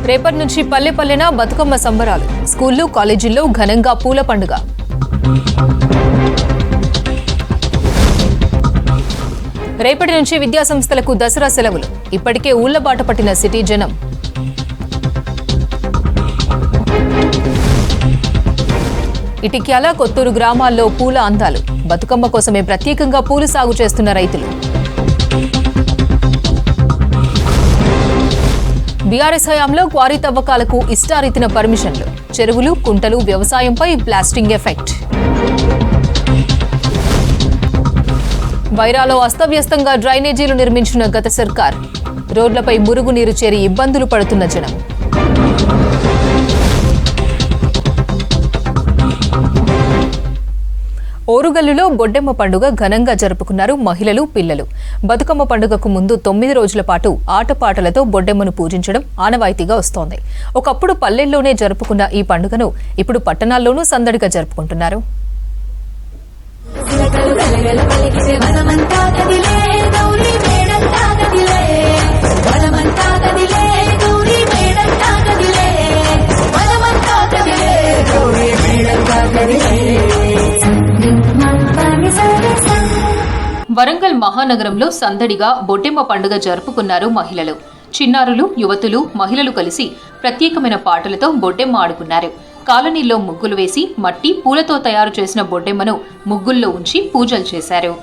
రేపటి నుంచి పల్లె పల్లెన బతుకమ్మ సంబరాలు. స్కూళ్లు, కాలేజీల్లో ఘనంగా పూల పండుగ. రేపటి నుంచి విద్యాసంస్థలకు దసరా సెలవులు. ఇప్పటికే ఊళ్లబాట పట్టిన సిటీ జనం. ఇటిక్యాల, కొత్తూరు గ్రామాల్లో పూల అందాలు. బతుకమ్మ కోసమే ప్రత్యేకంగా పూలు సాగు చేస్తున్న రైతులు. బీఆర్ఎస్ హయాంలో క్వారీ తవ్వకాలకు ఇష్టారీతిన పర్మిషన్లు. చెరువులు, కుంటలు, వ్యవసాయంపై బ్లాస్టింగ్ ఎఫెక్ట్. వైరాలో అస్తవ్యస్తంగా డ్రైనేజీలు నిర్మించిన గత సర్కార్. రోడ్లపై మురుగునీరు చేరి ఇబ్బందులు పడుతున్న జనం. ఓరుగల్లులో బొడ్డెమ్మ పండుగ ఘనంగా జరుపుకున్నారు మహిళలు, పిల్లలు. బతుకమ్మ పండుగకు ముందు 9 రోజుల పాటు ఆటపాటలతో బొడ్డెమ్మను పూజించడం ఆనవాయితీగా వస్తోంది. ఒకప్పుడు పల్లెల్లోనే జరుపుకున్న ఈ పండుగను ఇప్పుడు పట్టణాల్లోనూ సందడిగా జరుపుకుంటున్నారు. వరంగల్ మహానగరంలో సందడిగా బొడ్డెమ్మ పండుగ జరుపుకున్నారు మహిళలు. చిన్నారులు, యువతులు, మహిళలు కలిసి ప్రత్యేకమైన పాటలతో బొడ్డెమ్మ ఆడుకున్నారు. కాలనీల్లో ముగ్గులు వేసి మట్టి, పూలతో తయారు చేసిన బొడ్డెమ్మను ముగ్గుల్లో ఉంచి పూజలు చేశారు.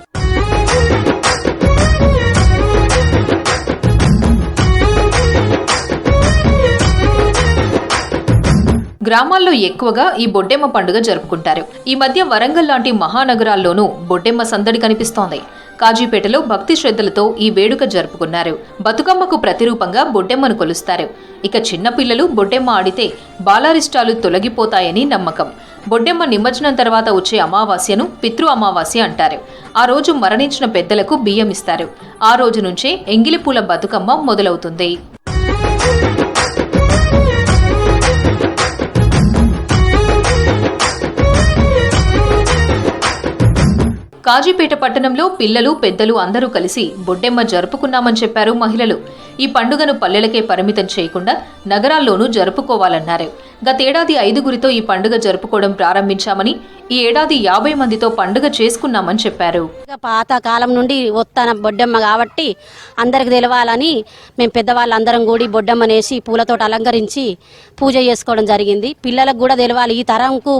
గ్రామాల్లో ఎక్కువగా ఈ బొడ్డెమ్మ పండుగ జరుపుకుంటారు. ఈ మధ్య వరంగల్ లాంటి మహానగరాల్లోనూ బొడ్డెమ్మ సందడి కనిపిస్తోంది. కాజీపేటలో భక్తి శ్రద్ధలతో ఈ వేడుక జరుపుకున్నారు. బతుకమ్మకు ప్రతిరూపంగా బొడ్డెమ్మను కొలుస్తారు. ఇక చిన్నపిల్లలు బొడ్డెమ్మ ఆడితే బాలారిష్టాలు తొలగిపోతాయని నమ్మకం. బొడ్డెమ్మ నిమజ్జనం తర్వాత వచ్చే అమావాస్యను పితృ అమావాస్య అంటారు. ఆ రోజు మరణించిన పెద్దలకు బియ్యం ఇస్తారు. ఆ రోజు నుంచే ఎంగిలిపూల బతుకమ్మ మొదలవుతుంది. కాజీపేట పట్టణంలో పిల్లలు, పెద్దలు అందరూ కలిసి బొడ్డెమ్మ జరుపుకున్నామని చెప్పారు మహిళలు. ఈ పండుగను పల్లెలకే పరిమితం చేయకుండా నగరాల్లోనూ జరుపుకోవాలన్నారు. గతేడాది 5గురితో ఈ పండుగ జరుపుకోవడం ప్రారంభించామని, ఈ ఏడాది 50 మందితో పండుగ చేసుకున్నామని చెప్పారు. పాత కాలం నుండి వస్తాన బొడ్డెమ్మ కాబట్టి అందరికి తెలవాలని మేము పెద్దవాళ్ళందరం కూడి బొడ్డమ్మనేసి పూలతో అలంకరించి పూజ చేసుకోవడం జరిగింది. పిల్లలకు కూడా తెలవాలి, ఈ తరంకు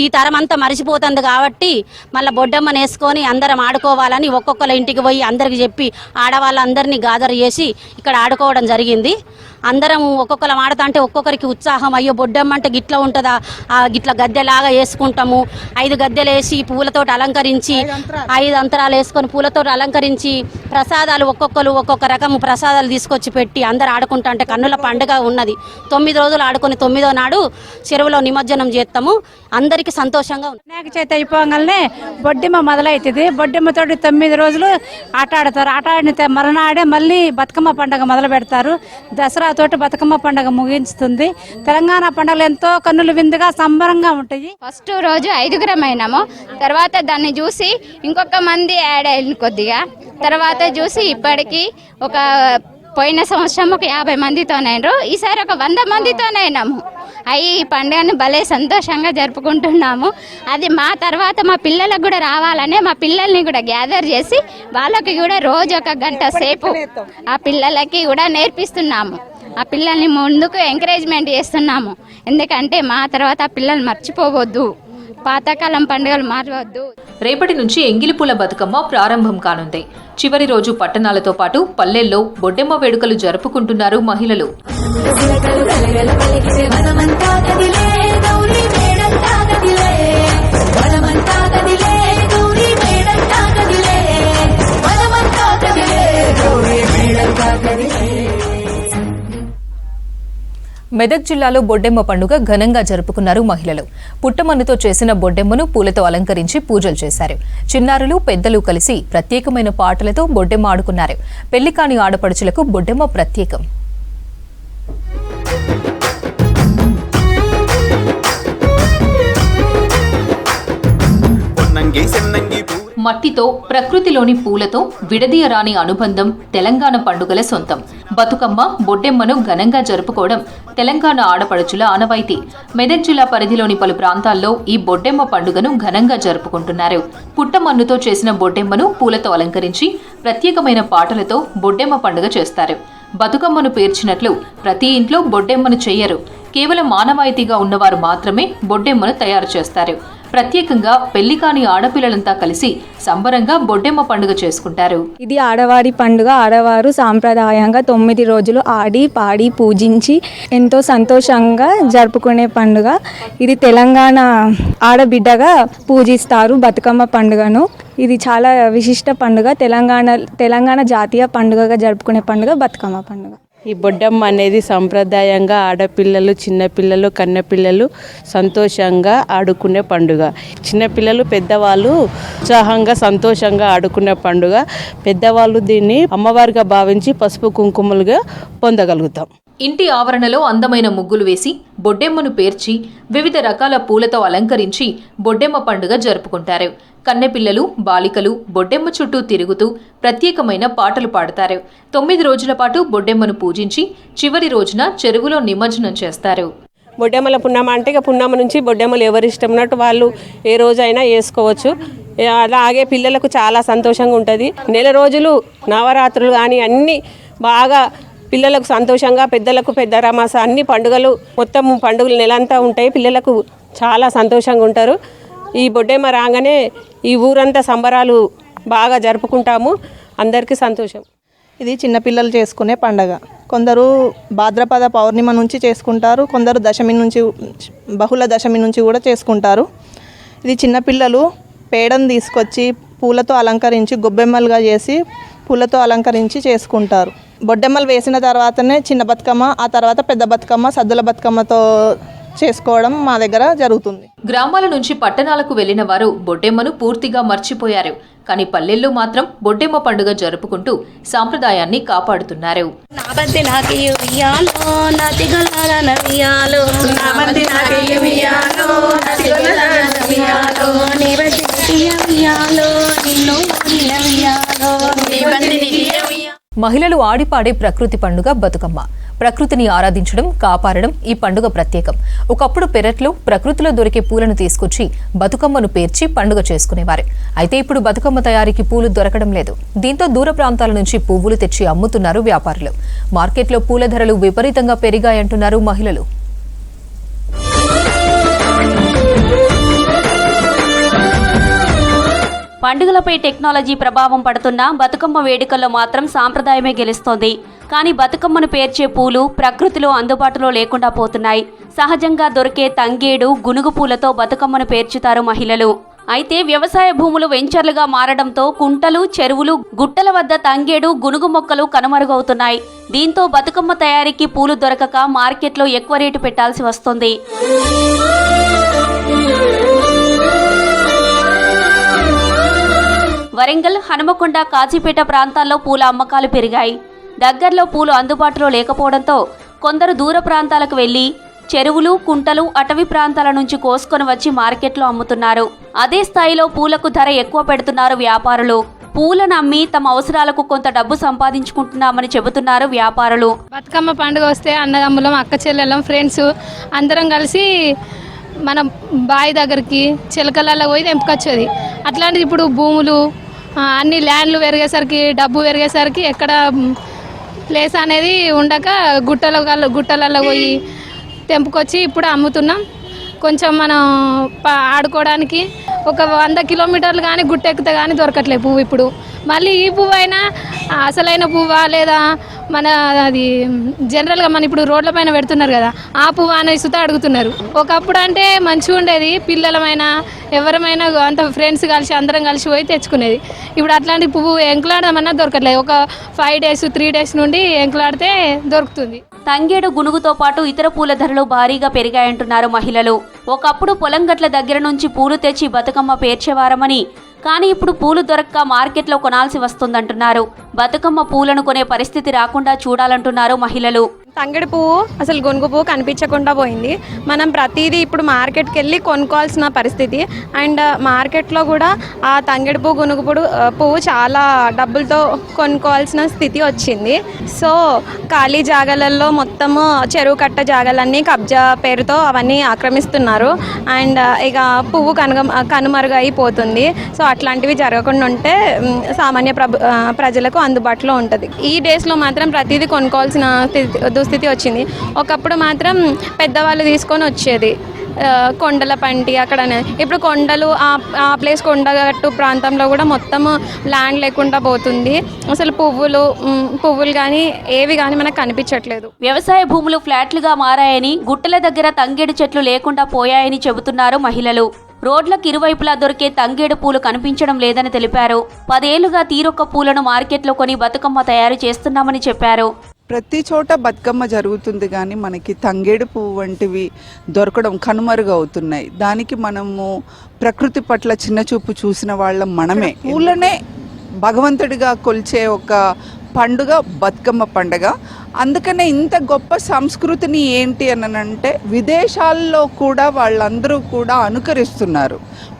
ఈ తరం అంతా మరిచిపోతుంది కాబట్టి మళ్ళీ బొడ్డమ్మను వేసుకొని అందరం ఆడుకోవాలని ఒక్కొక్కరి ఇంటికి పోయి అందరికి చెప్పి ఆడవాళ్ళందరినీ గాదర్ చేసి ఇక్కడ ఆడుకోవడం జరిగింది. అందరం ఒక్కొక్కరు ఆడతా అంటే ఒక్కొక్కరికి ఉత్సాహం, అయ్యో బొడ్డమ్మ అంటే గిట్లా ఉంటుందా, గిట్లా గద్దెలాగా వేసుకుంటాము. 5 గద్దెలు వేసి పూలతో అలంకరించి 5 అంతరాలు వేసుకొని పూలతో అలంకరించి ప్రసాదాలు ఒక్కొక్క రకం ప్రసాదాలు తీసుకొచ్చి పెట్టి అందరు ఆడుకుంటా అంటే కన్నుల పండుగ ఉన్నది. 9 రోజులు ఆడుకొని 9వ నాడు చెరువులో నిమజ్జనం చేస్తాము. అందరికీ సంతోషంగా ఉంది. వినాయక చవితి అయిపోగానే బొడ్డెమ్మ మొదలవుతుంది. బొడ్డెమ్మతో 9 రోజులు ఆట ఆడతారు. ఆట ఆడిన మరణాడే మళ్ళీ బతుకమ్మ పండుగ మొదలు పెడతారు. దసరా తోటి బతుకమ్మ పండుగ ముగించుతుంది. తెలంగాణ పండుగలు ఎంతో కన్నుల విందుగా సంబరంగా ఉంటాయి. ఫస్ట్ రోజు 5గురం అయినాము. తర్వాత దాన్ని చూసి ఇంకొక మంది యాడ్ అయ్యింది కొద్దిగా. తర్వాత చూసి ఇప్పటికి ఒక పోయిన సంవత్సరం ఒక 50 మందితోనైనారు. ఈసారి ఒక 100 మందితోనైనాము. అవి ఈ పండుగను భలే సంతోషంగా జరుపుకుంటున్నాము. అది మా తర్వాత మా పిల్లలకు కూడా రావాలనే మా పిల్లల్ని కూడా గ్యాదర్ చేసి వాళ్ళకి కూడా రోజు 1 గంట సేపు ఆ పిల్లలకి కూడా నేర్పిస్తున్నాము. ఆ పిల్లల్ని ముందుకు ఎంకరేజ్మెంట్ చేస్తున్నాము. ఎందుకంటే మా తర్వాత ఆ పిల్లల్ని మర్చిపోవద్దు, పాతకాలం పండుగలు మారవద్దు. రేపటి నుంచి ఎంగిలిపూల బతుకమ్మ ప్రారంభం కానుంది. చివరి రోజు పట్టణాలతో పాటు పల్లెల్లో బొడ్డెమ్మ వేడుకలు జరుపుకుంటున్నారు మహిళలు. మెదక్ జిల్లాలో బొడ్డెమ్మ పండుగ ఘనంగా జరుపుకున్నారు మహిళలు. పుట్టమన్నుతో చేసిన బొడ్డెమ్మను పూలతో అలంకరించి పూజలు చేశారు. చిన్నారులు, పెద్దలు కలిసి ప్రత్యేకమైన పాటలతో బొడ్డెమ్మ ఆడుకున్నారు. పెళ్లి కాని ఆడపడుచులకు బొడ్డెమ్మ ప్రత్యేకం. మట్టితో, ప్రకృతిలోని పూలతో విడదీయరాని అనుబంధం తెలంగాణ పండుగల సొంతం. బతుకమ్మ బొడ్డెమ్మను ఘనంగా జరుపుకోవడం తెలంగాణ ఆడపడుచుల ఆనవాయితీ. మెదక్ జిల్లా పరిధిలోని పలు ప్రాంతాల్లో ఈ బొడ్డెమ్మ పండుగను ఘనంగా జరుపుకుంటున్నారు. పుట్టమన్నుతో చేసిన బొడ్డెమ్మను పూలతో అలంకరించి ప్రత్యేకమైన పాటలతో బొడ్డెమ్మ పండుగ చేస్తారు. బతుకమ్మను పేర్చినట్లు ప్రతి ఇంట్లో బొడ్డెమ్మను చెయ్యరు. కేవలం ఆనవాయితీగా ఉన్నవారు మాత్రమే బొడ్డెమ్మను తయారు చేస్తారు. ప్రత్యేకంగా పెళ్లి కాని ఆడపిల్లలంతా కలిసి సంబరంగా బొడ్డెమ్మ పండుగ చేసుకుంటారు. ఇది ఆడవారి పండుగ. ఆడవారు సాంప్రదాయంగా 9 రోజులు ఆడి పాడి పూజించి ఎంతో సంతోషంగా జరుపుకునే పండుగ. ఇది తెలంగాణ ఆడబిడ్డగా పూజిస్తారు బతుకమ్మ పండుగను. ఇది చాలా విశిష్ట పండుగ. తెలంగాణ జాతీయ పండుగగా జరుపుకునే పండుగ బతుకమ్మ పండుగ. ఈ బొడ్డమ్మ అనేది సంప్రదాయంగా ఆడపిల్లలు, చిన్నపిల్లలు, కన్నెపిల్లలు సంతోషంగా ఆడుకునే పండుగ. చిన్నపిల్లలు, పెద్దవాళ్ళు ఉత్సాహంగా సంతోషంగా ఆడుకునే పండుగ. పెద్దవాళ్ళు దీన్ని అమ్మవారిగా భావించి పసుపు కుంకుమలుగా పొందగలుగుతాం. ఇంటి ఆవరణలో అందమైన ముగ్గులు వేసి బొడ్డెమ్మను పేర్చి వివిధ రకాల పూలతో అలంకరించి బొడ్డెమ్మ పండుగ జరుపుకుంటారు. కన్నెపిల్లలు, బాలికలు బొడ్డెమ్మ చుట్టూ తిరుగుతూ ప్రత్యేకమైన పాటలు పాడతారు. 9 రోజుల పాటు బొడ్డెమ్మను పూజించి చివరి రోజున చెరువులో నిమజ్జనం చేస్తారు. బొడ్డెమ్మల పున్నమ అంటే ఇక పున్నమ నుంచి బొడ్డెమ్మలు ఎవరు ఇష్టం ఉన్నట్టు వాళ్ళు ఏ రోజైనా వేసుకోవచ్చు. అలాగే పిల్లలకు చాలా సంతోషంగా ఉంటుంది. నెల రోజులు నవరాత్రులు కానీ అన్నీ బాగా పిల్లలకు సంతోషంగా, పెద్దలకు పెద్ద రమాస అన్ని పండుగలు మొత్తం పండుగలు నెలంతా ఉంటాయి. పిల్లలకు చాలా సంతోషంగా ఉంటారు. ఈ బొడ్డెమ్మ రాగానే ఈ ఊరంతా సంబరాలు బాగా జరుపుకుంటాము. అందరికీ సంతోషం. ఇది చిన్నపిల్లలు చేసుకునే పండగ. కొందరు భాద్రపద పౌర్ణిమ నుంచి చేసుకుంటారు, కొందరు దశమి నుంచి, బహుళ దశమి నుంచి కూడా చేసుకుంటారు. ఇది చిన్నపిల్లలు పేడను తీసుకొచ్చి పూలతో అలంకరించి గొబ్బెమ్మలుగా చేసి పూలతో అలంకరించి చేసుకుంటారు. బొడ్డెమ్మలు వేసిన తర్వాతనే చిన్న బతుకమ్మ, ఆ తర్వాత పెద్ద బతుకమ్మ, సద్దుల బతుకమ్మతో చేసుకోవడం మా దగ్గర జరుగుతుంది. గ్రామాల నుంచి పట్టణాలకు వెళ్లిన వారు బొడ్డెమ్మను పూర్తిగా మర్చిపోయారు. కానీ పల్లెల్లో మాత్రం బొడ్డెమ్మ పండుగ జరుపుకుంటూ సాంప్రదాయాన్ని కాపాడుతున్నారు. మహిళలు ఆడిపాడే ప్రకృతి పండుగ బతుకమ్మ. ప్రకృతిని ఆరాధించడం, కాపాడడం ఈ పండుగ ప్రత్యేకం. ఒకప్పుడు పెరట్లో ప్రకృతిలో దొరికే పూలను తీసుకొచ్చి బతుకమ్మను పేర్చి పండుగ చేసుకునేవారు. అయితే ఇప్పుడు బతుకమ్మ తయారీకి పూలు దొరకడం లేదు. దీంతో దూర ప్రాంతాల నుంచి పువ్వులు తెచ్చి అమ్ముతున్నారు వ్యాపారులు. మార్కెట్లో పూల ధరలు విపరీతంగా పెరిగాయంటున్నారు మహిళలు. పండుగలపై టెక్నాలజీ ప్రభావం పడుతున్న బతుకమ్మ వేడుకల్లో మాత్రం సాంప్రదాయమే గెలుస్తోంది. కానీ బతుకమ్మను పేర్చే పూలు ప్రకృతిలో అందుబాటులో లేకుండా పోతున్నాయి. సహజంగా దొరికే తంగేడు, గునుగు పూలతో బతుకమ్మను పేర్చుతారు మహిళలు. అయితే వ్యవసాయ భూములు వెంచర్లుగా మారడంతో కుంటలు, చెరువులు, గుట్టల వద్ద తంగేడు, గునుగు మొక్కలు కనుమరుగవుతున్నాయి. దీంతో బతుకమ్మ తయారీకి పూలు దొరకక మార్కెట్లో ఎక్కువ రేటు పెట్టాల్సి వస్తోంది. వరంగల్, హనుమకొండ, కాజీపేట ప్రాంతాల్లో పూల అమ్మకాలు పెరిగాయి. దగ్గరలో పూలు అందుబాటులో లేకపోవడంతో కొందరు దూర ప్రాంతాలకు వెళ్లి చెరువులు, కుంటలు, అటవీ ప్రాంతాల నుంచి కోసుకొని వచ్చి మార్కెట్లో అమ్ముతున్నారు. అదే స్థాయిలో పూలకు ధర ఎక్కువ పెడుతున్నారు వ్యాపారులు. పూలను అమ్మి తమ అవసరాలకు కొంత డబ్బు సంపాదించుకుంటున్నామని చెబుతున్నారు వ్యాపారులు. బతుకమ్మ పండుగ వస్తే అన్నదమ్ములం, అక్క చెల్లెలం, ఫ్రెండ్స్ అందరం కలిసి మనం బావి దగ్గరికి చిలకలలో పోయి తెంపుకొచ్చేది. అట్లాంటిది ఇప్పుడు భూములు అన్ని ల్యాండ్లు పెరిగేసరికి, డబ్బు పెరిగేసరికి ఎక్కడ ప్లేస్ అనేది ఉండక గుట్టలలో పోయి తెంపుకొచ్చి ఇప్పుడు అమ్ముతున్నాం. కొంచెం మనం ఆడుకోవడానికి ఒక 100 కిలోమీటర్లు కానీ గుట్టెక్కితే కానీ దొరకట్లేదు పువ్వు. ఇప్పుడు మళ్ళీ ఈ పువ్వు అయినా అసలైన పువ్వా లేదా మన అది జనరల్గా మన ఇప్పుడు రోడ్ల పైన పెడుతున్నారు కదా ఆ పువ్వు అనే సుత అడుగుతున్నారు. ఒకప్పుడు అంటే మంచిగా ఉండేది, పిల్లలమైనా ఎవరమైనా అంత ఫ్రెండ్స్ కలిసి అందరం కలిసి పోయి తెచ్చుకునేది. ఇప్పుడు అట్లాంటి పువ్వు ఎంకలాడమన్నా దొరకట్లేదు. ఒక 5 days 3 days నుండి ఎంకలాడితే దొరుకుతుంది. తంగేడు, గునుగుతో పాటు ఇతర పూల ధరలు భారీగా పెరిగాయంటున్నారు మహిళలు. ఒకప్పుడు పొలం గట్ల దగ్గర నుంచి పూలు తెచ్చి బతుకమ్మ పేర్చేవారమని, కానీ ఇప్పుడు పూలు దొరక్క మార్కెట్లో కొనాల్సి వస్తుందంటున్నారు. బతుకమ్మ పూలను కొనే పరిస్థితి రాకుండా చూడాలంటున్నారు మహిళలు. తంగడి పువ్వు అసలు గొనుగు పువ్వు కనిపించకుండా పోయింది. మనం ప్రతిదీ ఇప్పుడు మార్కెట్కి వెళ్ళి కొనుక్కోవాల్సిన పరిస్థితి. అండ్ మార్కెట్లో కూడా ఆ తంగడి పువ్వు గొనుగు పువ్వు చాలా డబ్బులతో కొనుక్కోవాల్సిన స్థితి వచ్చింది. సో ఖాళీ జాగాలలో మొత్తము చెరువు కట్ట జాగాలన్నీ కబ్జా పేరుతో అవన్నీ ఆక్రమిస్తున్నారు. అండ్ ఇక పువ్వు కనుమరుగైపోతుంది. సో అట్లాంటివి జరగకుండా ఉంటే సామాన్య ప్రజలకు అందుబాటులో ఉంటుంది. ఈ డేస్లో మాత్రం ప్రతిదీ కొనుక్కోవాల్సిన దుస్థితి వచ్చింది. ఒకప్పుడు మాత్రం పెద్దవాళ్ళు తీసుకొని వచ్చేది కొండల పంటి అక్కడనే. ఇప్పుడు కొండలు ఆ ప్లేస్ కొండగట్టు ప్రాంతంలో కూడా మొత్తం ల్యాండ్ లేకుండా పోతుంది. అసలు పువ్వులు కానీ ఏవి కానీ మనకు కనిపించట్లేదు. వ్యవసాయ భూములు ఫ్లాట్లుగా మారాయని, గుట్టల దగ్గర తంగేడు చెట్లు లేకుండా పోయాయని చెబుతున్నారు మహిళలు. రోడ్లకు ఇరువైపులా దొరికే తంగేడు పూలు కనిపించడం లేదని తెలిపారు. 10 ఏళ్లుగా తీరొక్క పూలను మార్కెట్లో కొని బతుకమ్మ తయారు చేస్తున్నామని చెప్పారు. ప్రతి చోట బతుకమ్మ జరుగుతుంది కానీ మనకి తంగేడు పువ్వు వంటివి దొరకడం కనుమరుగవుతున్నాయి. దానికి మనము ప్రకృతి పట్ల చిన్న చూపు చూసిన వాళ్ళం మనమే. పూలనే భగవంతుడిగా కొలిచే ఒక పండుగ బతుకమ్మ పండుగ. అందుకనే ఇంత గొప్ప సంస్కృతిని ఏంటి అనంటే విదేశాల్లో కూడా వాళ్ళందరూ కూడా అనుకరిస్తున్నారు.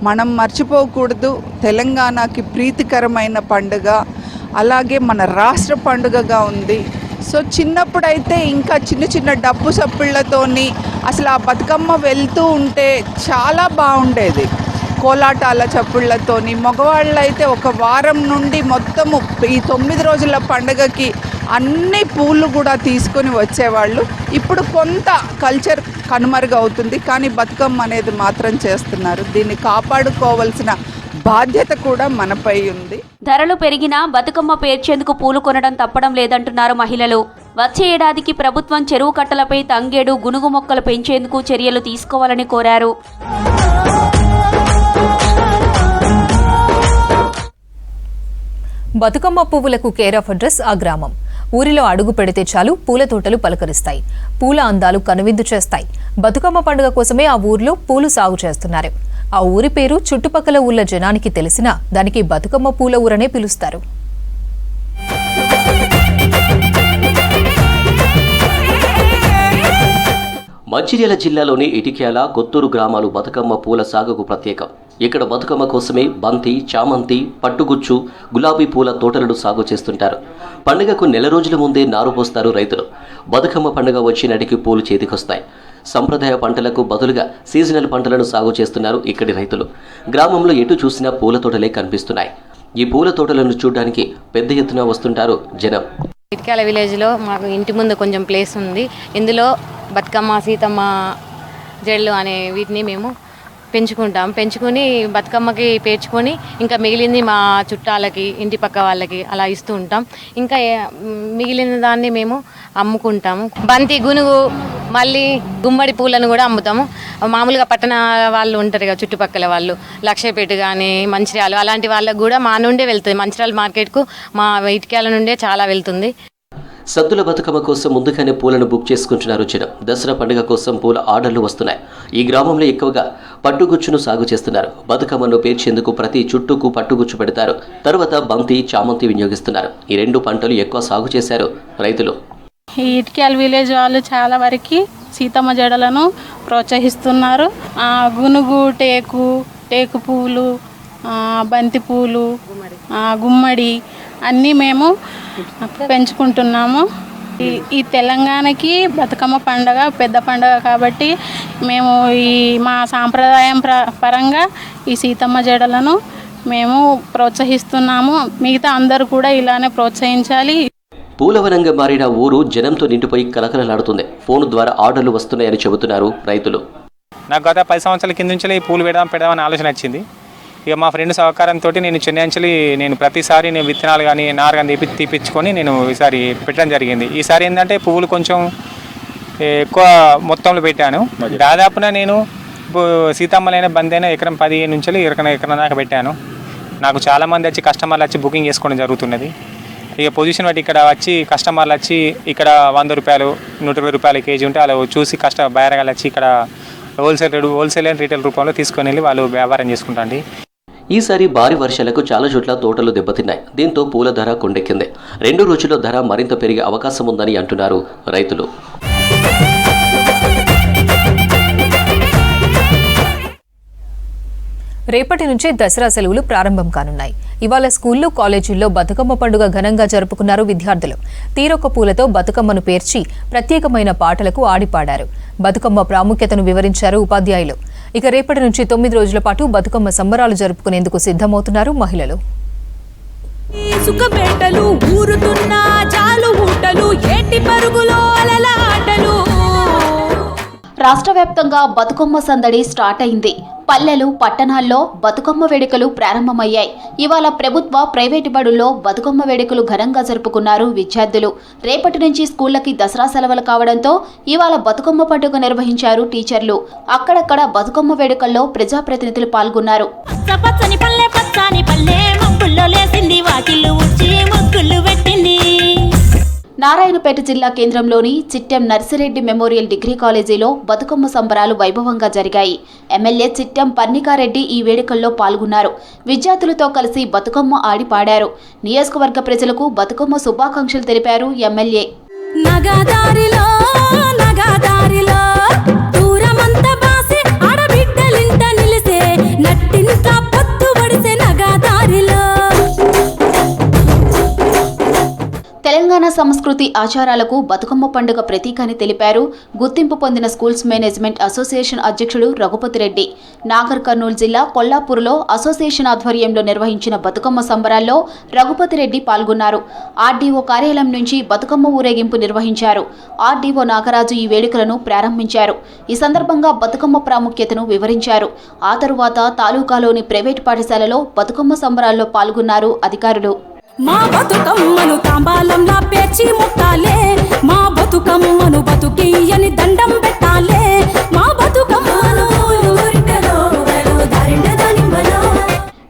మనం మర్చిపోకూడదు. తెలంగాణకి ప్రీతికరమైన పండుగ, అలాగే మన రాష్ట్ర పండుగగా ఉంది. సో చిన్నప్పుడైతే ఇంకా చిన్న చిన్న డప్పు సప్పుళ్లతోని అసలు ఆ బతుకమ్మ వెళ్తూ ఉంటే చాలా బాగుండేది. కోలాటాల చప్పుళ్లతోని మగవాళ్ళు అయితే ఒక వారం నుండి మొత్తము ఈ 9 రోజుల పండుగకి అన్ని పూలు కూడా తీసుకొని వచ్చేవాళ్ళు. ఇప్పుడు కొంత కల్చర్ కనుమరుగవుతుంది కానీ బతుకమ్మ అనేది మాత్రం చేస్తున్నారు. దీన్ని కాపాడుకోవాల్సిన బాధ్యత కూడా మనపై ఉంది. ధరలు పెరిగినా బతుకమ్మ పేర్చేందుకు పూలు కొనడం తప్పడం లేదంటున్నారు మహిళలు. వచ్చే ఏడాదికి ప్రభుత్వం చెరువు కట్టలపై తంగేడు, గునుగు మొక్కలు పెంచేందుకు చర్యలు తీసుకోవాలని కోరారు. బతుకమ్మ పువ్వులకు కేర్ ఆఫ్ అడ్రస్ ఆ గ్రామం. ఊరిలో అడుగు పెడితే చాలు పూల తోటలు పలకరిస్తాయి, పూల అందాలు కనువిందు చేస్తాయి. బతుకమ్మ పండుగ కోసమే ఆ ఊరిలో పూలు సాగు చేస్తున్నారు. ఆ ఊరి పేరు చుట్టుపక్కల ఊళ్ళ జనానికి తెలిసినా దానికి బతుకమ్మ పూల ఊరనే పిలుస్తారు. మంచిర్యాల జిల్లాలోని ఇటిక్యాల, కొత్తూరు గ్రామాలు బతుకమ్మ పూల సాగుకు ప్రత్యేకం. ఇక్కడ బతుకమ్మ కోసమే బంతి, చామంతి, పట్టుగుచ్చు, గులాబీ పూల తోటలను సాగు చేస్తుంటారు. పండుగకు నెల రోజుల ముందే నారు పోస్తారు రైతులు. బతుకమ్మ పండుగ వచ్చే నాటికి పూలు చేతికొస్తాయి. సంప్రదాయ పంటలకు బదులుగా సీజనల్ పంటలను సాగు చేస్తున్నారు ఇక్కడి రైతులు. గ్రామంలో ఎటు చూసినా పూల తోటలే కనిపిస్తున్నాయి. ఈ పూల తోటలను చూడడానికి పెద్ద ఎత్తున వస్తుంటారు జనం. ఇటిక్యాల విలేజ్లో మాకు ఇంటి ముందు కొంచెం ప్లేస్ ఉంది. ఇందులో బతుకమ్మ, సీతమ్మ జడలు అనే వీటిని మేము పెంచుకుని బతుకమ్మకి పేర్చుకొని ఇంకా మిగిలింది మా చుట్టాలకి, ఇంటి పక్క వాళ్ళకి అలా ఇస్తూ ఉంటాం. ఇంకా మిగిలిన దాన్ని మేము అమ్ముకుంటాము. బంతి, గునుగు, మళ్ళీ గుమ్మడి పూలను కూడా అమ్ముతాము. మామూలుగా పట్టణ వాళ్ళు ఉంటారు కదా, చుట్టుపక్కల వాళ్ళు, లక్షపేట కానీ మంచిర్యాల అలాంటి వాళ్ళకు కూడా మా నుండే వెళ్తుంది. మంచిర్యాల మార్కెట్కు మా ఇటిక్యాల నుండే చాలా వెళ్తుంది. సద్దుల బతుకమ్మ కోసం ముందుగానే పూలను బుక్ చేసుకుంటున్నారు జనం. దసరా పండుగ కోసం పూల ఆర్డర్లు వస్తున్నాయి. ఈ గ్రామంలో ఎక్కువగా పట్టుగుచ్చును సాగు చేస్తున్నారు. బతుకమ్మను పేర్చేందుకు ప్రతి చుట్టుకు పట్టుగుచ్చు పెడతారు. తర్వాత బంతి, చామంతి వినియోగిస్తున్నారు. ఈ 2 పంటలు ఎక్కువ సాగు చేశారు రైతులు. ఈ ఇటిక్యాల విలేజ్ వాళ్ళు చాలా వరకు సీతమ్మ జడలను ప్రోత్సహిస్తున్నారు. గునుగు, టేకు పువ్వులు, బంతి పూలు, గుమ్మడి అన్నీ మేము పెంచుకుంటున్నాము. ఈ తెలంగాణకి బతుకమ్మ పండుగ పెద్ద పండుగ కాబట్టి మేము మా సాంప్రదాయం పరంగా ఈ సీతమ్మ జడలను మేము ప్రోత్సహిస్తున్నాము. మిగతా అందరూ కూడా ఇలానే ప్రోత్సహించాలి. పూలవనంగా మారిన ఊరు జనంతో నిండిపోయి కలకలలాడుతుంది. ఫోన్ ద్వారా ఆర్డర్లు వస్తున్నాయని చెబుతున్నారు రైతులు. నాకు గత 10 సంవత్సరాల కింద నుంచి ఈ పూలు పెడదామని ఆలోచన వచ్చింది. ఇక మా ఫ్రెండ్ సహకారంతో నేను చెన్నై నుంచి నేను ప్రతిసారి నేను విత్తనాలు కానీ నారు కానీ తీపించుకొని నేను ఈసారి పెట్టడం జరిగింది. ఈసారి ఏంటంటే పువ్వులు కొంచెం ఎక్కువ మొత్తంలో పెట్టాను. దాదాపున నేను సీతమ్మలైన బంతి అయినా ఎకరం 15 నుంచి ఎకరం దాకా పెట్టాను. నాకు చాలామంది వచ్చి కస్టమర్లు వచ్చి బుకింగ్ చేసుకోవడం జరుగుతున్నది. ఇక పొజిషన్ బట్టి ఇక్కడ వచ్చి కస్టమర్లు వచ్చి ఇక్కడ 100 రూపాయలు, 120 రూపాయలు కేజీ ఉంటే అలా చూసి బయరగాలు వచ్చి ఇక్కడ హోల్సేల్ అండ్ రీటైల్ రూపంలో తీసుకొని వెళ్ళి వాళ్ళు వ్యాపారం చేసుకుంటాండి. ఈసారి భారీ వర్షాలకు చాలా చోట్ల తోటలు దెబ్బతిన్నాయి. దీంతో పూల ధర కొండెక్కింది. 2 రోజుల్లో ధర మరింత పెరిగే అవకాశం ఉందని అంటున్నారు రైతులు. రేపటి నుంచి దసరా సెలవులు ప్రారంభం కానున్నాయి. ఇవాళ స్కూళ్లు, కాలేజీల్లో బతుకమ్మ పండుగ ఘనంగా జరుపుకున్నారు విద్యార్థులు. తీరొక్క పూలతో బతుకమ్మను పేర్చి ప్రత్యేకమైన పాటలకు ఆడిపాడారు. బతుకమ్మ ప్రాముఖ్యతను వివరించారు ఉపాధ్యాయులు. ఇక రేపటి నుంచి 9 రోజుల పాటు బతుకమ్మ సంబరాలు జరుపుకునేందుకు సిద్ధమవుతున్నారు మహిళలు. రాష్ట్ర వ్యాప్తంగా బతుకమ్మ సందడి స్టార్ట్ అయింది. పల్లెలు, పట్టణాల్లో బతుకమ్మ వేడుకలు ప్రారంభమయ్యాయి. ఇవాళ ప్రభుత్వ, ప్రైవేటు బడుల్లో బతుకమ్మ వేడుకలు ఘనంగా జరుపుకున్నారు విద్యార్థులు. రేపటి నుంచి స్కూళ్లకి దసరా సెలవులు కావడంతో ఇవాళ బతుకమ్మ పండుగ నిర్వహించారు టీచర్లు. అక్కడక్కడ బతుకమ్మ వేడుకల్లో ప్రజాప్రతినిధులు పాల్గొన్నారు. నారాయణపేట జిల్లా కేంద్రంలోని చిట్టెం నర్సిరెడ్డి మెమోరియల్ డిగ్రీ కాలేజీలో బతుకమ్మ సంబరాలు వైభవంగా జరిగాయి. ఎమ్మెల్యే చిట్టెం పర్ణికారెడ్డి ఈ వేడుకల్లో పాల్గొన్నారు. విద్యార్థులతో కలిసి బతుకమ్మ ఆడి పాడారు. నియోజకవర్గ ప్రజలకు బతుకమ్మ శుభాకాంక్షలు తెలిపారు ఎమ్మెల్యే. తెలంగాణ సంస్కృతి ఆచారాలకు బతుకమ్మ పండుగ ప్రతీక అని తెలిపారు గుర్తింపు పొందిన స్కూల్స్ మేనేజ్మెంట్ అసోసియేషన్ అధ్యక్షుడు రఘుపతి రెడ్డి. నాగర్ కర్నూలు జిల్లా కొల్లాపూర్లో అసోసియేషన్ ఆధ్వర్యంలో నిర్వహించిన బతుకమ్మ సంబరాల్లో రఘుపతి రెడ్డి పాల్గొన్నారు. ఆర్డీఓ కార్యాలయం నుంచి బతుకమ్మ ఊరేగింపు నిర్వహించారు. ఆర్డీఓ నాగరాజు ఈ వేడుకలను ప్రారంభించారు. ఈ సందర్భంగా బతుకమ్మ ప్రాముఖ్యతను వివరించారు. ఆ తరువాత తాలూకాలోని ప్రైవేటు పాఠశాలలో బతుకమ్మ సంబరాల్లో పాల్గొన్నారు అధికారులు. మా బతుకమ్మను తాంబాలంలా పేర్చి ముట్టాలే, మా బతుకమ్మను బతుకియ్యని దండం పెట్టాలే, మా బతుకమ్మను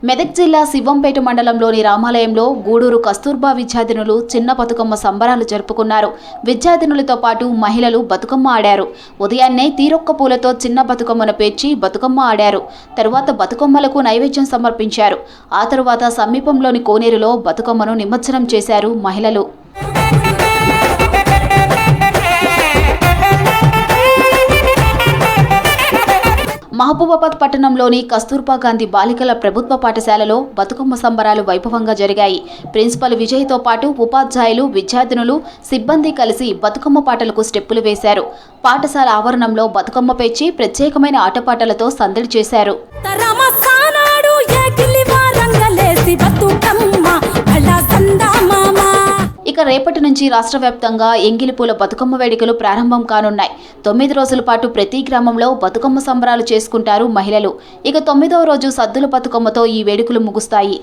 మెదక్ జిల్లా శివంపేట మండలంలోని రామాలయంలో గూడూరు కస్తూర్బా విద్యార్థినులు చిన్న బతుకమ్మ సంబరాలు జరుపుకున్నారు. విద్యార్థినులతో పాటు మహిళలు బతుకమ్మ ఆడారు. ఉదయాన్నే తీరొక్క పూలతో చిన్న బతుకమ్మను పేర్చి బతుకమ్మ ఆడారు. తరువాత బతుకమ్మలకు నైవేద్యం సమర్పించారు. ఆ తరువాత సమీపంలోని కోనేరులో బతుకమ్మను నిమజ్జనం చేశారు మహిళలు. మహబూబాబాద్ పట్టణంలోని కస్తూర్బా గాంధీ బాలికల ప్రభుత్వ పాఠశాలలో బతుకమ్మ సంబరాలు వైభవంగా జరిగాయి. ప్రిన్సిపల్ విజయ్తో పాటు ఉపాధ్యాయులు, విద్యార్థినులు, సిబ్బంది కలిసి బతుకమ్మ పాటలకు స్టెప్పులు వేశారు. పాఠశాల ఆవరణంలో బతుకమ్మ పేర్చి ప్రత్యేకమైన ఆటపాటలతో సందడి చేశారు. ఇక రేపటి నుంచి రాష్ట్ర వ్యాప్తంగా ఎంగిలిపూల బతుకమ్మ వేడుకలు ప్రారంభం కానున్నాయి. 9 రోజుల పాటు ప్రతి గ్రామంలో బతుకమ్మ సంబరాలు చేసుకుంటారు మహిళలు. ఇక 9వ రోజు సద్దుల బతుకమ్మతో ఈ వేడుకలు ముగుస్తాయి.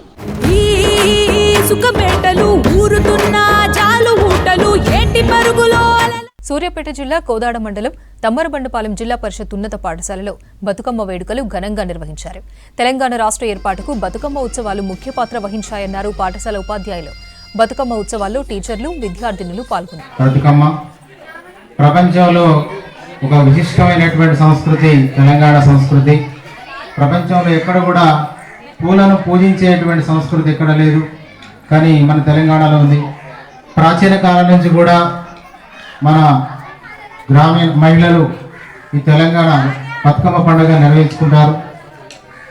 సూర్యాపేట జిల్లా కోదాడ మండలం తమ్మరబండపాలెం జిల్లా పరిషత్ ఉన్నత పాఠశాలలో బతుకమ్మ వేడుకలు ఘనంగా నిర్వహించారు. తెలంగాణ రాష్ట్ర ఏర్పాటుకు బతుకమ్మ ఉత్సవాలు ముఖ్య పాత్ర వహించాయన్నారు పాఠశాల ఉపాధ్యాయులు. బతుకమ్మ ఉత్సవాల్లో టీచర్లు, విద్యార్థినులు పాల్గొన్నారు. బతుకమ్మ ప్రపంచంలో ఒక విశిష్టమైనటువంటి సంస్కృతి తెలంగాణ సంస్కృతి. ప్రపంచంలో ఎక్కడ కూడా పూలను పూజించేటువంటి సంస్కృతి ఎక్కడ లేదు, కానీ మన తెలంగాణలో ఉంది. ప్రాచీన కాలం నుంచి కూడా మన గ్రామీణ మహిళలు ఈ తెలంగాణ బతుకమ్మ పండుగ నిర్వహించుకుంటారు.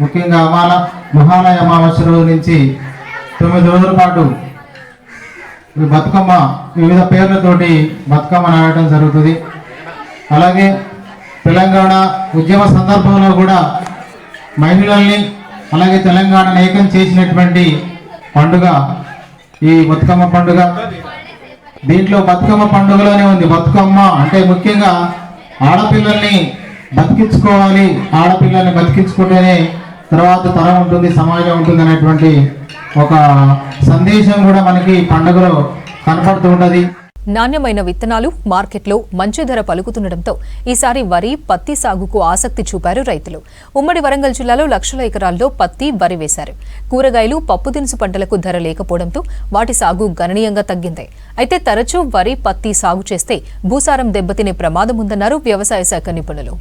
ముఖ్యంగా మహాలయ అమావాస్య రోజు నుంచి 9 రోజుల పాటు ఈ బతుకమ్మ వివిధ పేర్లతోటి బతుకమ్మ ఆడటం జరుగుతుంది. అలాగే తెలంగాణ ఉద్యమ సందర్భంలో కూడా మహిళల్ని అలాగే తెలంగాణను ఏకం చేసినటువంటి పండుగ ఈ బతుకమ్మ పండుగ. దీంట్లో బతుకమ్మ పండుగలోనే ఉంది. బతుకమ్మ అంటే ముఖ్యంగా ఆడపిల్లల్ని బతికించుకోవాలి, ఆడపిల్లల్ని బతికించుకుంటేనే తర్వాత తరం ఉంటుంది, సమాజం ఉంటుంది అనేటువంటి ఒక సందేశం కూడా మనకి పండుగలో కనపడుతూ ఉన్నది. నాణ్యమైన విత్తనాలు మార్కెట్లో మంచి ధర పలుకుతుండటంతో ఈసారి వరి, పత్తి సాగుకు ఆసక్తి చూపారు రైతులు. ఉమ్మడి వరంగల్ జిల్లాలో లక్షల ఎకరాల్లో పత్తి, వరి వేశారు. కూరగాయలు, పప్పు దినుసు పంటలకు ధర లేకపోవడంతో వాటి సాగు గణనీయంగా తగ్గింది. అయితే తరచూ వరి, పత్తి సాగు చేస్తే భూసారం దెబ్బతినే ప్రమాదం ఉందన్నారు వ్యవసాయ శాఖ నిపుణులు.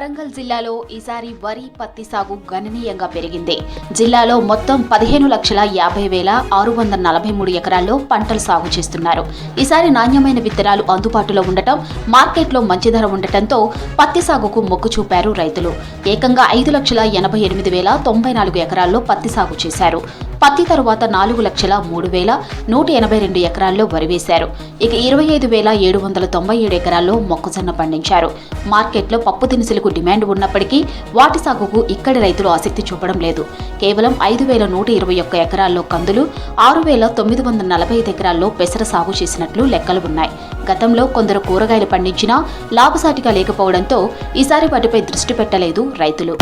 వరంగల్ జిల్లాలో ఈసారి వరి పత్తి సాగు గణనీయంగా పెరిగింది. జిల్లాలో మొత్తం 15,50,643 ఎకరాల్లో పంటలు సాగు చేస్తున్నారు. ఈసారి నాణ్యమైన విత్తనాలు అందుబాటులో ఉండటం, మార్కెట్లో మంచి ధర ఉండటంతో పత్తి సాగుకు మొగ్గు చూపారు రైతులు. ఏకంగా 5,88,094 ఎకరాల్లో పత్తి సాగు చేశారు. పత్తి తరువాత 4,03,182 ఎకరాల్లో వరి వేశారు. ఇక 25,797 ఎకరాల్లో మొక్కజొన్న పండించారు. మార్కెట్లో పప్పు దినుసులకు డిమాండ్ ఉన్నప్పటికీ వాటి సాగుకు ఇక్కడి రైతులు ఆసక్తి చూపడం లేదు. కేవలం 5,121 ఎకరాల్లో కందులు, 6,945 ఎకరాల్లో పెసర సాగు చేసినట్లు లెక్కలు ఉన్నాయి. గతంలో కొందరు కూరగాయలు పండించినా లాభసాటిగా లేకపోవడంతో ఈసారి వాటిపై దృష్టి పెట్టలేదు రైతులు.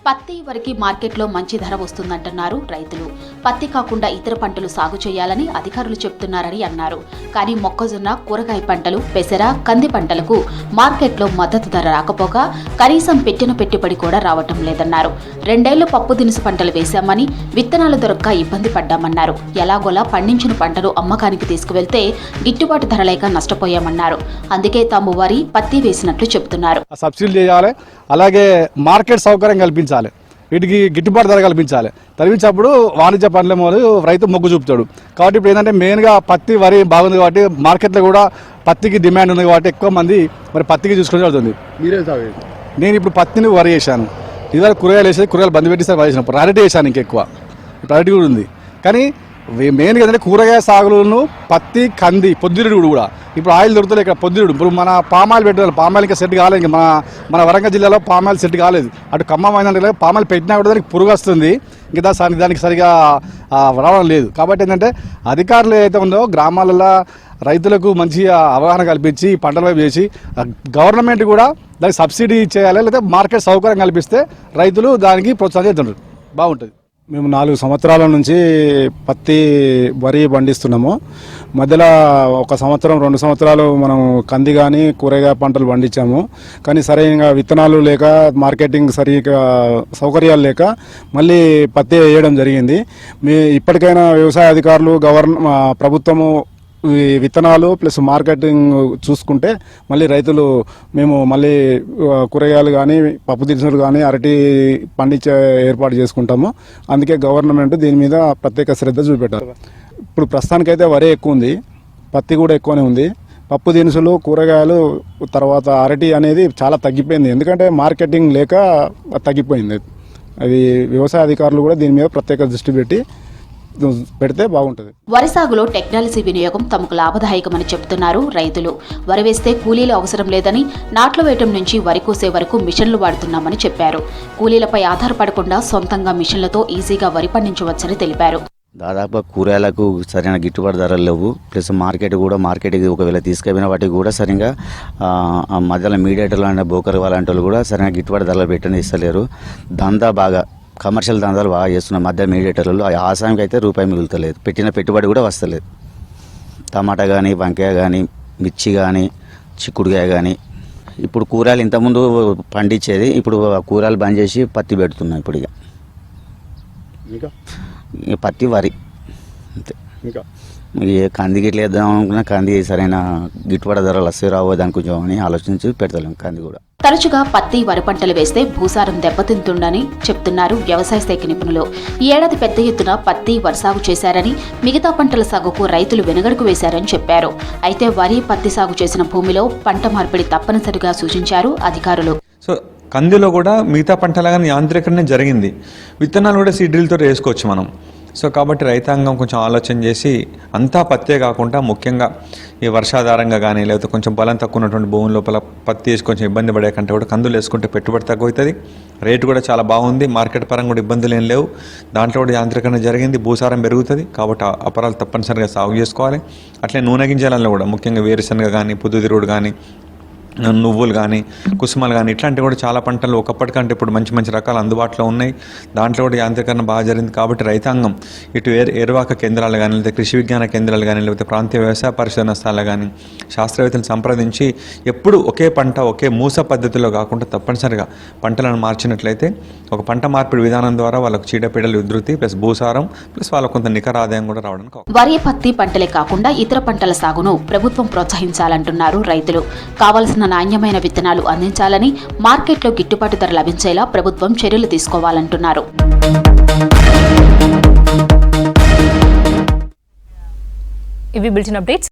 పత్తి వరికి మార్కెట్లో మంచి ధర వస్తుందంటున్నారు రైతులు. పత్తి కాకుండా ఇతర పంటలు సాగు చేయాలని అధికారులు చెప్తున్నారని అన్నారు. కానీ మొక్కజొన్న, కూరగాయ పంటలు, పెసర, కంది పంటలకు మార్కెట్లో మద్దతు ధర రాకపోగా కనీసం పెట్టిన పెట్టుబడి కూడా రావటం లేదన్నారు. 2 ఏళ్లు పప్పు దినుసు పంటలు వేశామని విత్తనాలు దొరక్క ఇబ్బంది పడ్డామన్నారు. ఎలాగోలా పండించిన పంటను అమ్మకానికి తీసుకువెళ్తే గిట్టుబాటు ధర లేక నష్టపోయామన్నారు. అందుకే తాము వరి, పత్తి వేసినట్లు చెబుతున్నారు. సబ్సిడీ చేయాలి, అలాగే మార్కెట్ సౌకర్యం కల్పించాలి, వీటికి గిట్టుబాటు ధర కల్పించినప్పుడు వాణిజ్య పంటల మొదలు రైతు మొగ్గు చూపుతాడు. కాబట్టి ఇప్పుడు ఏంటంటే మెయిన్గా పత్తి, వరి బాగుంది కాబట్టి మార్కెట్లో కూడా పత్తికి డిమాండ్ ఉంది కాబట్టి ఎక్కువ మంది మరి పత్తికి చూసుకుని జరుగుతుంది. నేను ఇప్పుడు పత్తిని వరి వేసాను. ఇదివరకు కూరగాయలు వేసేది, కూరగాయలు బంద్ పెట్టేసారి వరి వేసినప్పుడు అరటి వేసాను. ఇంకెక్కువ ఇప్పుడు అరటి కూడా ఉంది. కానీ మెయిన్గా ఏంటంటే కూరగాయ సాగులను పత్తి, కంది, పొద్దురుడు కూడా ఇప్పుడు ఆయిల్ దొరుకుతుంది. ఇక్కడ పొద్దురుడు ఇప్పుడు మన పామాయిల్ పెట్టాలి, పామాయిల్ ఇంకా సెట్ కాలేదు. ఇంకా మన వరంగల్ జిల్లాలో పామాయిల్ సెట్ కాలేదు. అటు ఖమ్మం అయినా పామాయిల్ పెట్టినా కూడా దానికి పురుగు వస్తుంది. ఇంకా దానికి సరిగా రావడం లేదు. కాబట్టి ఏంటంటే అధికారులు ఏదైతే ఉందో గ్రామాలలో రైతులకు మంచిగా అవగాహన కల్పించి పంటలపై వేసి గవర్నమెంట్ కూడా దానికి సబ్సిడీ చేయాలి, లేదా మార్కెట్ సౌకర్యం కల్పిస్తే రైతులు దానికి ప్రోత్సాహం చేస్తుంటారు, బాగుంటుంది. మేము 4 సంవత్సరాల నుంచి పత్తి, వరి పండిస్తున్నాము. మధ్యలో 1 సంవత్సరం 2 సంవత్సరాలు మనం కంది కానీ కూరగాయ పంటలు పండించాము. కానీ సరైన విత్తనాలు లేక, మార్కెటింగ్ సరిగా సౌకర్యాలు లేక మళ్ళీ పత్తి వేయడం జరిగింది. ఇప్పటికైనా వ్యవసాయ అధికారులు, ప్రభుత్వము విత్తనాలు ప్లస్ మార్కెటింగ్ చూసుకుంటే మళ్ళీ రైతులు మేము మళ్ళీ కూరగాయలు కానీ, పప్పు దినుసులు కానీ, అరటి పండించే ఏర్పాటు చేసుకుంటాము. అందుకే గవర్నమెంట్ దీని మీద ప్రత్యేక శ్రద్ధ చూపెట్టారు. ఇప్పుడు ప్రస్తుతానికైతే వరి ఎక్కువ ఉంది, పత్తి కూడా ఎక్కువనే ఉంది. పప్పు దినుసులు, కూరగాయలు, తర్వాత అరటి అనేది చాలా తగ్గిపోయింది. ఎందుకంటే మార్కెటింగ్ లేక తగ్గిపోయింది. అది వ్యవసాయ అధికారులు కూడా దీని మీద ప్రత్యేక దృష్టి పెడితే బాగుంటుంది. వరి సాగులో టెక్నాలజీ వినియోగం తమకు లాభదాయకమని చెబుతున్నారు రైతులు. వరి వేస్తే కూలీలు అవసరం లేదని, నాట్లు వేయటం నుంచి వరి కోసే వరకు మిషన్లు వాడుతున్నామని చెప్పారు. కూలీలపై ఆధారపడకుండా సొంతంగా మిషన్లతో ఈజీగా వరి పండించవచ్చని తెలిపారు. దాదాపు కూరగాయలకు సరైన గిట్టుబాటు ధరలు లేవు. ప్లస్ మార్కెట్కి ఒకవేళ తీసుకెళ్ళిన వాటికి కూడా సరిగా మధ్యలో మీడియేటర్లు అనే బోకర్ అలాంటి వాళ్ళు కూడా సరైన గిట్టుబాటు ధరలు పెట్టని ఇస్తలేరు. దందా బాగా కమర్షియల్ దందాలు బాగా చేస్తున్న మధ్య మీడియేటర్లు ఆసామికి అయితే రూపాయి మిగులుతలేదు, పెట్టిన పెట్టుబడి కూడా వస్తలేదు. టమాటా కానీ, వంకాయ కానీ, మిర్చి కానీ, చిక్కుడుకాయ కానీ. ఇప్పుడు కూరగాయలు ఇంతకుముందు పండించేది, ఇప్పుడు కూరగాయలు బంద్ చేసి పత్తి పెడుతున్నాం. ఇప్పుడు ఇక పత్తి, వరి అంతే. ఇంకా కంది గిట్ల వేద్దాం అనుకున్నా కంది సరైన గిట్టుబాటు ధరలు వస్తే రావో దాని కొంచెం అని ఆలోచించి పెడతాం కంది కూడా. తరచుగా పత్తి, వరి పంటలు వేస్తే భూసారం దెబ్బతింటుందని చెప్తున్నారు వ్యవసాయ శాఖ నిపుణులు. ఈ ఏడాది పెద్ద ఎత్తున పత్తి, వరి సాగు చేశారని, మిగతా పంటల సాగుకు రైతులు వెనుగడుకు వేశారని చెప్పారు. అయితే వరి, పత్తి సాగు చేసిన భూమిలో పంట మార్పిడి తప్పనిసరిగా సూచించారు అధికారులు. సో కందిలో కూడా మిగతా పంటలాగానే యాంత్రీకరణ జరిగింది. విత్తనాలు కూడా సీడ్ డ్రిల్తో వేసుకోవచ్చు మనం. సో కాబట్టి రైతాంగం కొంచెం ఆలోచన చేసి అంతా పత్తే కాకుండా ముఖ్యంగా ఈ వర్షాధారంగా కానీ, లేకపోతే కొంచెం బలం తక్కువ ఉన్నటువంటి భూమి లోపల పత్తి వేసి కొంచెం ఇబ్బంది పడే కంటే కూడా కందులు వేసుకుంటే పెట్టుబడి తక్కువ అవుతుంది. రేటు కూడా చాలా బాగుంది, మార్కెట్ పరంగా కూడా ఇబ్బందులు ఏం లేవు. దాంట్లో కూడా యాంత్రీకరణ జరిగింది, భూసారం పెరుగుతుంది. కాబట్టి అపరాలు తప్పనిసరిగా సాగు చేసుకోవాలి. అట్లే నూనె గింజలలో కూడా ముఖ్యంగా వేరుశనగ కానీ, పొద్దుతిరుగుడు కానీ, నువ్వులు కానీ కుసుమలు కానీ ఇట్లాంటివి కూడా చాలా పంటలు ఒకప్పటికంటే ఇప్పుడు మంచి మంచి రకాలు అందుబాటులో ఉన్నాయి. దాంట్లో కూడా యాంత్రీకరణ బాగా జరిగింది. కాబట్టి రైతాంగం ఇటు ఏరువాక కేంద్రాలు కానీ, లేకపోతే కృషి విజ్ఞాన కేంద్రాలు కానీ, లేకపోతే ప్రాంతీయ వ్యవసాయ పరిశోధన స్థలాలు కానీ శాస్త్రవేత్తలను సంప్రదించి ఎప్పుడు ఒకే పంట ఒకే మూస పద్ధతిలో కాకుండా తప్పనిసరిగా పంటలను మార్చినట్లయితే ఒక పంట మార్పిడి విధానం ద్వారా వాళ్ళకు చీడపీడల ఉధృతి ప్లస్ భూసారం ప్లస్ వాళ్ళకు కొంత నికర ఆదాయం కూడా రావడానికి. వరి, పత్తి పంటలే కాకుండా ఇతర పంటల సాగును ప్రభుత్వం ప్రోత్సహించాలంటున్నారు రైతులు. కావలసిన నాణ్యమైన విత్తనాలు అందించాలని, మార్కెట్లో గిట్టుబాటు ధర లభించేలా ప్రభుత్వం చర్యలు తీసుకోవాలంటున్నారు. ఇవి బులెటిన్ అప్డేట్స్.